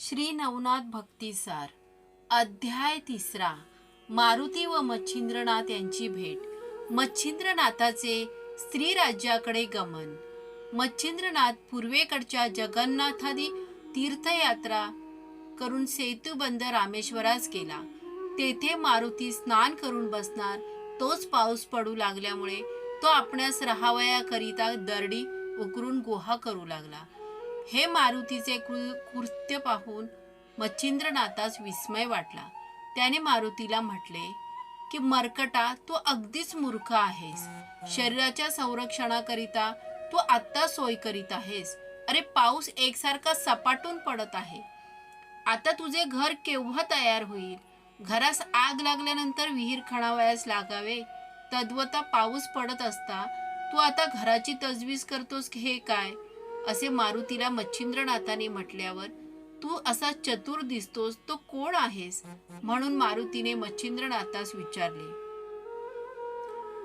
श्री नवनाथ भक्तिसार अध्याय 3 मारुती व मच्छिंद्रनाथ यांची भेट। मच्छिंद्रनाथाचे स्त्री राज्याकडे गमन। मच्छिंद्रनाथ पूर्वेकडच्या जगन्नाथादी तीर्थयात्रा करून सेतुबंद रामेश्वरास गेला। तेथे मारुती स्नान करून बसणार तोच पाऊस पडू लागल्यामुळे तो आपणास राहावयाकरिता दरडी उकरून गुहा करू लागला। हे मारुतीचे कृत्य पाहून मच्छिंद्रनाथास विस्मय वाटला। त्याने मारुतीला म्हटले की मर्कटा, तू अगदीच मूर्ख आहेस। शरीराच्या संरक्षणाकरिता तू आत्ता सोय करीत आहेस। अरे, पाऊस एकसारखा सपाटून पडत आहे। आता तुझे घर केव्हा तयार होईल? घरास आग लागल्यानंतर विहीर खणावयास लागावे, तद्वता पाऊस पडत असता तू आता घराची तजवीज करतोस हे काय? असे मारुतीला मच्छिंद्रनाथाने म्हटल्यावर, तू असा चतुर दिसतोस तो कोण आहेस? म्हणून मारुतीने मच्छिंद्रनाथास विचारले।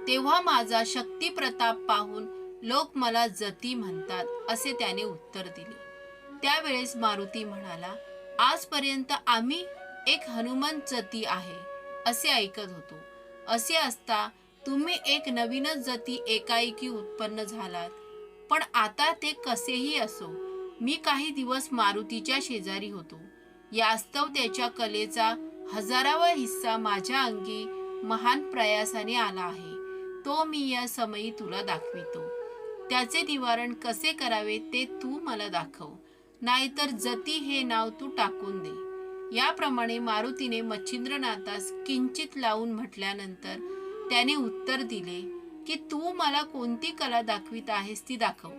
तेव्हा माझा शक्ती प्रताप पाहून लोक मला जती म्हणतात, असे त्याने उत्तर दिले। त्यावेळेस मारुती म्हणाला, आजपर्यंत आम्ही एक हनुमंत जती आहे असे ऐकत होतो। असे असता तुम्ही एक नवीनच जती एकाएकी उत्पन्न झालात। पण आता ते कसेही असो, मी काही दिवस मारुतीच्या शेजारी होतो। यास्तव त्याच्या कलेचा 1000वा हिस्सा माझ्या अंगी महान प्रयासाने आला आहे। तो मी या समयी तुला दाखवितो। त्याचे निवारण कसे करावे ते तू मला दाखव, नाहीतर जती हे नाव तू टाकून दे। याप्रमाणे मारुतीने मच्छिंद्रनाथास किंचित लावून म्हटल्यानंतर त्याने उत्तर दिले की तू मला कोणती कला दाखवित आहेस ती दाखव,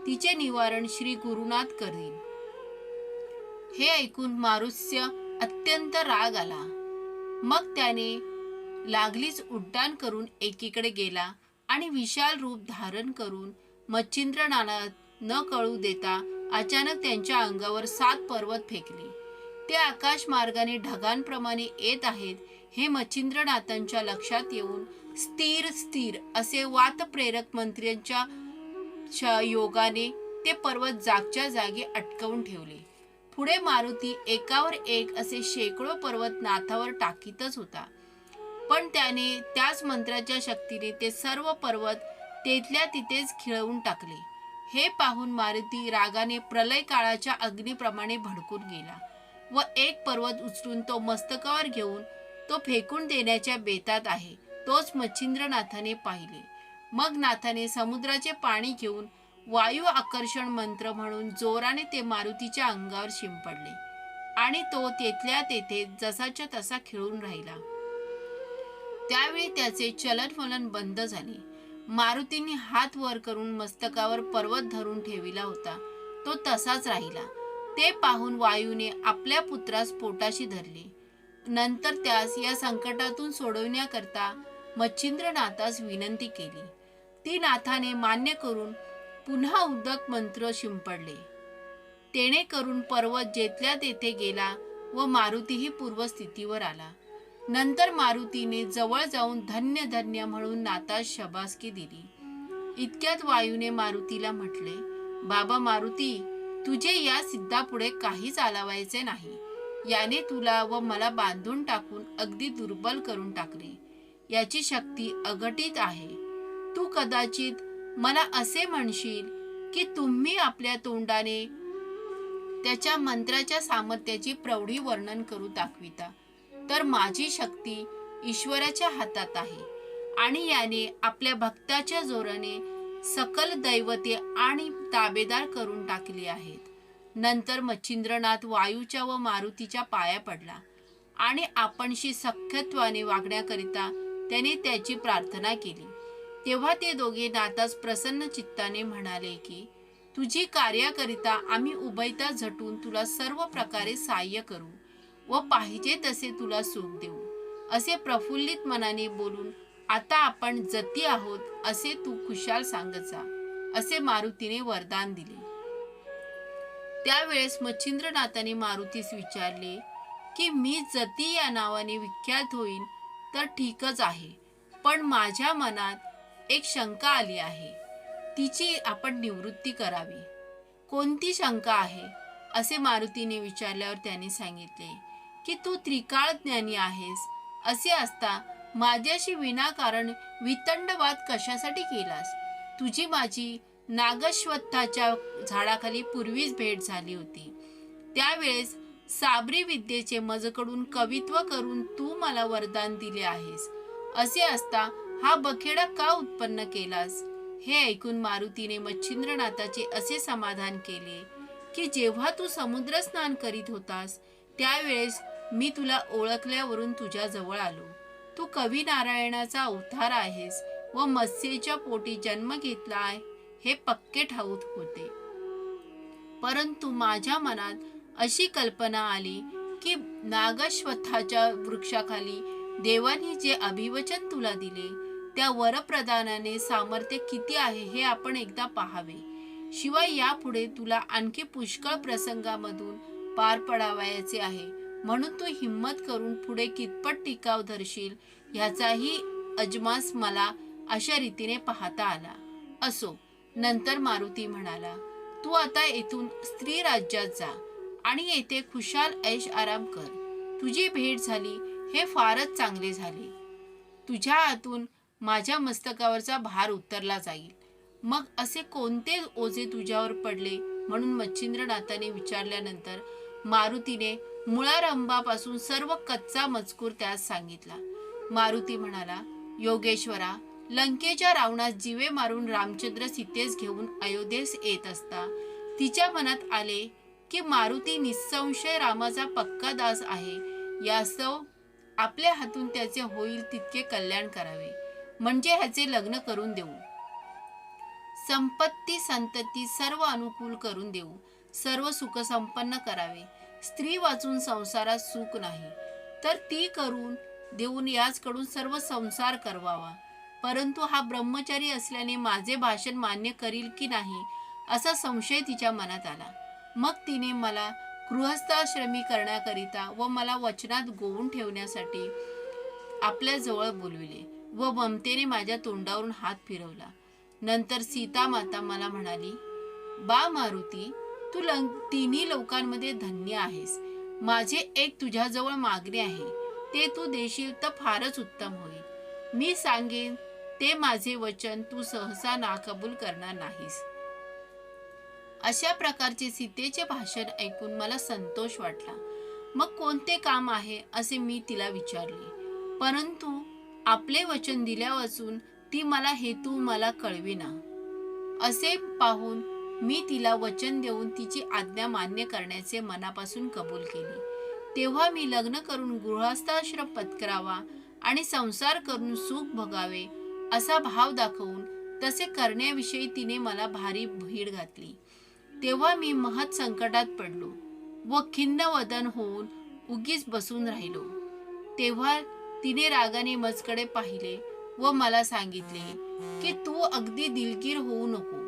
तिचे निवारण श्री गुरुनाथ करील। हे ऐकून मारुत्य अत्यंत राग आला। मग त्याने लागलीच उड्डाण करून एकीकडे गेला आणि विशाल रूप धारण करून मच्छिंद्रनाथाला न कळू देता अचानक त्यांच्या अंगावर 7 पर्वत फेकले। ते आकाश मार्गाने ढगांप्रमाणे येत आहेत हे मच्छिंद्रनाथांच्या लक्षात येऊन स्थिर स्थिर असे वातप्रेरक मंत्र्यांच्या योगाने ते पर्वत जागच्या जागी अटकवून ठेवले। पुढे मारुती एकावर एक असे शेकडो पर्वत नाथावर टाकीतच होता, पण त्याने त्याच मंत्राच्या शक्तीने ते सर्व पर्वत तेथल्या तिथेच खिळवून टाकले। हे पाहून मारुती रागाने प्रलय काळाच्या अग्नीप्रमाणे भडकून गेला व एक पर्वत उचलून तो मस्तकावर घेऊन तो फेकून देण्याच्या बेतात आहे तोच मच्छिंद्रनाथाने पाहिले। मग नाथाने समुद्राचे पाणी घेऊन वायू आकर्षण मंत्र म्हणून जोराने ते मारुतीच्या अंगावर शिंपडले आणि तो तेथल्या तेथे जसाच्या तसा खिळून राहिला। त्यावेळी त्याचे चलनवलन बंद झाले। मारुतीने हात वर करून मस्तकावर पर्वत धरून ठेविला होता तो तसाच राहिला। ते पाहून वायूने आपल्या पुत्रास पोटाशी धरले। नंतर त्यास या संकटातून सोडविण्याकरता मच्छिंद्रनाथास विनंती केली। ती नाथाने मान्य करून पुन्हा उदक मंत्र शिंपडले। तेणे करून पर्वत जेथल्या तेथे गेला व मारुतीही पूर्वस्थितीवर आला। नंतर मारुतीने जवळ जाऊन धन्य धन्य म्हणून नाथास शबासकी दिली। इतक्यात वायूने मारुतीला म्हटले, बाबा मारुती, तुझे या सिद्धापुढे काही चालवायचे नाही। याने तुला व मला बांधून टाकून अगदी दुर्बल करून टाकले। याची शक्ती अघटित आहे। तू कदाचित मला असे म्हणशील की तुम्ही आपल्या तोंडाने त्याच्या मंत्राच्या सामर्थ्याची प्रौढी वर्णन करू दाखविता, तर माझी शक्ती ईश्वराच्या हातात आहे आणि याने आपल्या भक्ताच्या जोराने सकल दैवते आणि ताबेदार करून टाकली आहेत। नंतर मच्छिंद्रनाथ वायूच्या व मारुतीच्या पाया पडला आणि आपणशी सख्यत्वाने वागण्याकरिता त्याने त्याची प्रार्थना केली। तेव्हा ते दोघे नाथास प्रसन्न चित्ताने म्हणाले की तुझी कार्याकरिता आम्ही उभयता झटून तुला सर्व प्रकारे सहाय्य करू व पाहिजे तसे तुला सुख देऊ। असे प्रफुल्लित मनाने बोलून आता आपण जती आहोत असे तू खुशाल सांगत जा, असे मारुतीने वरदान दिले। त्यावेळेस मच्छिंद्रनाथाने मारुतीस विचारले की मी जती या नावाने विख्यात होईन तर ठीकच आहे, पण माझ्या मनात एक शंका आली आहे, तिची आपण निवृत्ती करावी। कोणती शंका आहे असे मारुतीने विचारल्यावर त्याने सांगितले की तू त्रिकाळ ज्ञानी आहेस. असे असता माझ्याशी विनाकारण वितंडवाद कशासाठी केलास? तुझी माझी नागश्वत्थाच्या झाडाखाली पूर्वीच भेट झाली होती. त्यावेळेस साबरी विद्येचे मजकडून कवित्व करून तू मला वरदान दिले आहेस. असे असता हा बखेडा का उत्पन्न केलास? हे ऐकून मारुतीने मच्छिंद्रनाथाचे असे समाधान केले की जेव्हा तू समुद्र स्नान करीत होतास त्यावेळेस मी तुला ओळखल्यावरून तुझ्या जवळ आलो. तू कवी नारायणाचा अवतार आहेस व मत्स्येच्या पोटी जन्म घेतलाय हे पक्के ठाऊक होते. परंतु माझ्या मनात अशी कल्पना आली की नागश्वत्थाच्या वृक्षाखाली देवानी जे अभिवचन तुला दिले त्या वरप्रदानाने सामर्थ्य किती आहे हे आपण एकदा पाहावे. शिवाय यापुढे तुला आणखी पुष्कळ प्रसंगामधून पार पडावयाचे आहे, म्हणून तू हिम्मत करून पुढे कितपत टिकाव धरशील ह्याचाही अजमास मला अशा रीतीने पाहता आला. असो. नंतर मारुती म्हणाला, तू आता येथून स्त्री राज्यात जा आणि येथे खुशाल ऐश आराम कर. तुझी भेट झाली हे फारच चांगले झाले. तुझ्या हातून माझ्या मस्तकावरचा भार उतरला जाईल. मग असे कोणते ओझे तुझ्यावर पडले? म्हणून मच्छिंद्रनाथाने विचारल्यानंतर मारुतीने मुळारंभापासून सर्व कच्चा मजकूर त्यास सांगितला. मारुती म्हणाला, योगेश्वरा, लंकेच्या रावणास जीवे मारून रामचंद्र सीतेस घेऊन अयोध्येस येत असता तिच्या मनात आले की मारुती निसंशय रामाचा पक्का दास आहे. यास्तव आपल्या हातून त्याचे होईल तितके कल्याण करावे, म्हणजे ह्याचे लग्न करून देऊ, संपत्ती संतती सर्व अनुकूल करून देऊ, सर्व सुख संपन्न करावे. स्त्री वाचून संसारात सुख नाही तर ती करून देऊन याचकडून सर्व संसार करवावा. परंतु हा ब्रह्मचारी असल्याने माझे भाषण मान्य करील की नाही असा संशय तिच्या मनात आला. मग तिने मला गृहस्थाश्रमी करण्याकरिता व मला वचनात गोवून ठेवण्यासाठी आपल्या जवळ बोलविले व ममतेने माझ्या तोंडावरून हात फिरवला. नंतर सीता माता मला म्हणाली, बा मारुती, तू तिन्ही लोकांमध्ये धन्य आहेस. माझे एक तुझ्याजवळ मागणे आहे, ते तू देशील तर फारच उत्तम होईल. मी सांगेन ते माझे वचन तू सहसा नाकबूल करणार नाहीस. अशा प्रकारचे सीतेचे भाषण ऐकून मला संतोष वाटला. मग कोणते काम आहे असे मी तिला विचारले, परंतु आपले वचन दिल्यावाचून ती मला हेतू मला कळविना. असे पाहून मी तिला वचन देऊन तिची आज्ञा मान्य करण्याचे मनापासून कबूल केले. तेव्हा मी लग्न करून गृहस्थाश्रम पत्करावा आणि संसार करून सुख भोगावे असा भाव दाखवून तसे करण्याविषयी तिने मला भारी भीड घातली. तेव्हा मी महत् संकटात पडलो व खिन्न वदन होऊन उगीच बसून राहिलो. तेव्हा तिने रागाने मजकडे पाहिले व मला सांगितले की तू अगदी दिलगीर होऊ नको.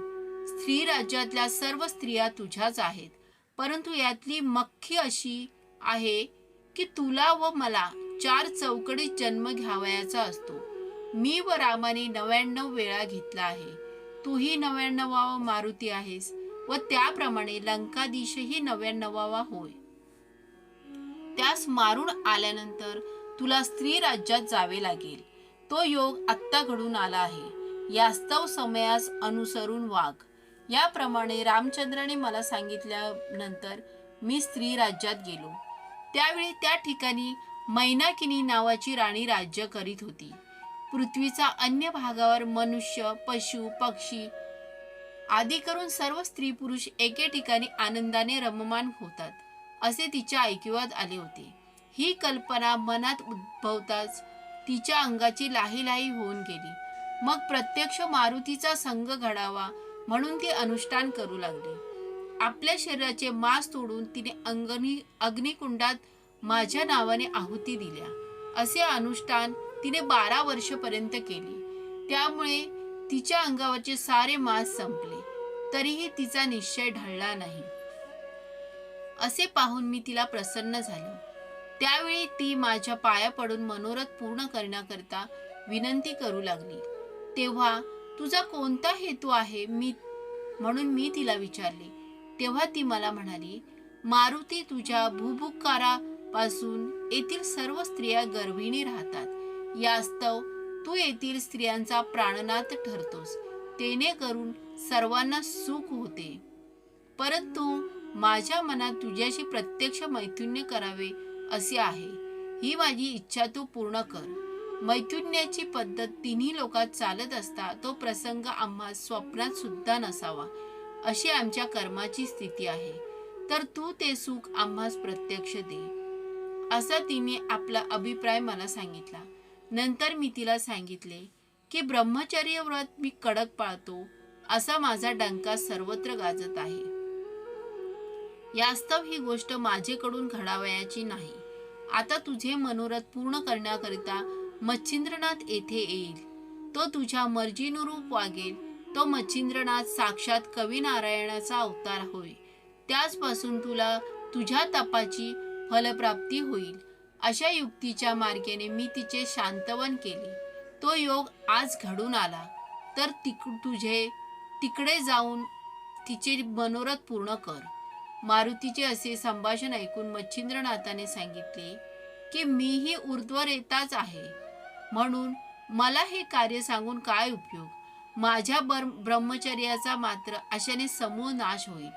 स्त्री राज्यातल्या सर्व स्त्रिया तुझ्याच आहेत, परंतु यातली मख्खी अशी आहे की तुला व मला 4 चौकडीत जन्म घ्यावयाचा असतो. मी व रामाने 99 वेळा घेतला आहे. तूही 99वा मारुती आहेस व त्याप्रमाणे लंकाधीशही 99वा होय. त्यास मारून आल्यानंतर तुला स्त्री राज्यात जावे लागेल. तो योग आत्ता घडून आला आहे. यास्तव समयास अनुसरून वाग. याप्रमाणे रामचंद्राने मला सांगितल्यानंतर मी स्त्री राज्यात गेलो. त्यावेळी त्या ठिकाणी मैनाकिनी नावाची राणी राज्य करीत होती. पृथ्वीचा अन्य भागावर मनुष्य, पशु, पक्षी आदी करून सर्व स्त्री पुरुष एके ठिकाणी आनंदाने रममाण होतात असे तिच्या ऐकिवात आले होते. ही कल्पना मनात उद्भवताच तिच्या अंगाची लाहीलाही होऊन गेली. मग प्रत्यक्ष मारुतीचा संग घडावा म्हणून ती अनुष्ठान करू लागली. आपल्या शरीराचे मांस तोडून तिने अग्निकुंडात माझ्या नावाने आहुती दिल्या. असे अनुष्ठान तिने 12 वर्षपर्यंत केले. त्यामुळे तिच्या अंगावरचे सारे मांस संपले, तरीही तिचा निश्चय ढळला नाही. असे पाहून मी तिला प्रसन्न झालो. त्यावेळी ती माझ्या पाया पडून मनोरथ पूर्ण करण्याकरिता विनंती करू लागली. तेव्हा तुझा कोणता हेतू आहे म्हणून मी तिला विचारले. तेव्हा ती मला म्हणाली, मारुती, तुझ्या भुभुक्कारापासून येथील सर्व स्त्रिया गर्भिणी राहतात. यास्तव तू येथील स्त्रियांचा प्राणनाथ ठरतोस, तेणेकरून सर्वांना सुख होते. परंतु माझ्या मनात तुझ्याशी प्रत्यक्ष मैथुन्य करावे असे आहे. ही माझी इच्छा तू पूर्ण कर. मैथुन्याची पद्धत तिन्ही लोकात चालत असता तो प्रसंग आम्हा स्वप्नात सुद्धा नसावा, अशी आमच्या कर्माची स्थिती आहे. तर तू ते सुख आम्हास प्रत्यक्ष दे. असा तिने आपला अभिप्राय मला सांगितला. नंतर मी तिला सांगितले की ब्रह्मचर्य व्रत मी कडक पाळतो, असा माझा डंका सर्वत्र गाजत आहे. यास्तव ही गोष्ट माझेकडून घडावयाची नाही. आता तुझे मनोरथ पूर्ण करण्याकरिता मच्छिंद्रनाथ येथे येईल. तो तुझ्या मर्जीनुरूप वागेल. तो मच्छिंद्रनाथ साक्षात कविनारायणाचा अवतार होय. त्याचपासून तुला तुझ्या तपाची फलप्राप्ती होईल. अशा युक्तीच्या मार्गाने मी तिचे शांतवन केले. तो योग आज घडून आला. तर तुझे तिकडे जाऊन तिचे मनोरथ पूर्ण कर. मारुतीचे असे संभाषण ऐकून मच्छिंद्रनाथाने सांगितले की मीही ऊर्ध्वरेताच आहे, म्हणून मला हे कार्य सांगून काय उपयोग. माझ्या ब्रह्मचर्याचा मात्र अशाने समूळ नाश होईल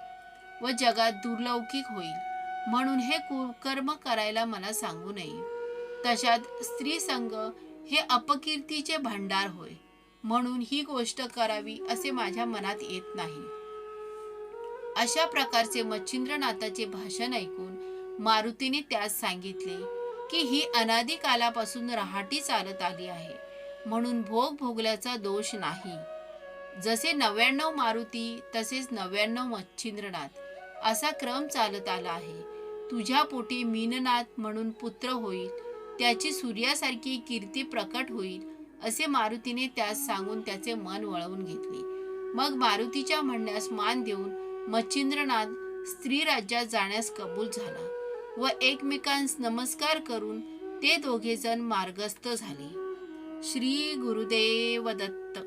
व जगात दुर्लौकिक होईल. म्हणून हे कुकर्म करायला मला सांगू नये. तशात स्त्री संग हे अपकीर्तीचे भांडार होय, म्हणून ही गोष्ट करावी असे माझ्या मनात येत नाही. अशा प्रकारचे मच्छिंद्रनाथाचे भाषण ऐकून मारुतीने त्यास सांगितले की ही अनादी कालापासून रहाटी चालत आली आहे, म्हणून भोग भोगल्याचा दोष नाही. जसे 99 मारुती तसेच 99 मच्छिंद्रनाथ असा क्रम चालत आला आहे. तुझ्या पोटी मीननाथ म्हणून पुत्र होईल, त्याची सूर्यासारखी कीर्ती प्रकट होईल, असे मारुतीने त्यास सांगून त्याचे मन वळवून घेतले. मग मारुतीच्या म्हणण्यास मान देऊन मच्छिंद्रनाथ स्त्री राज्यात जाण्यास कबूल झाला व एकमेकांस नमस्कार करून ते दोघेजण मार्गस्थ झाले. श्री गुरुदेव दत्त.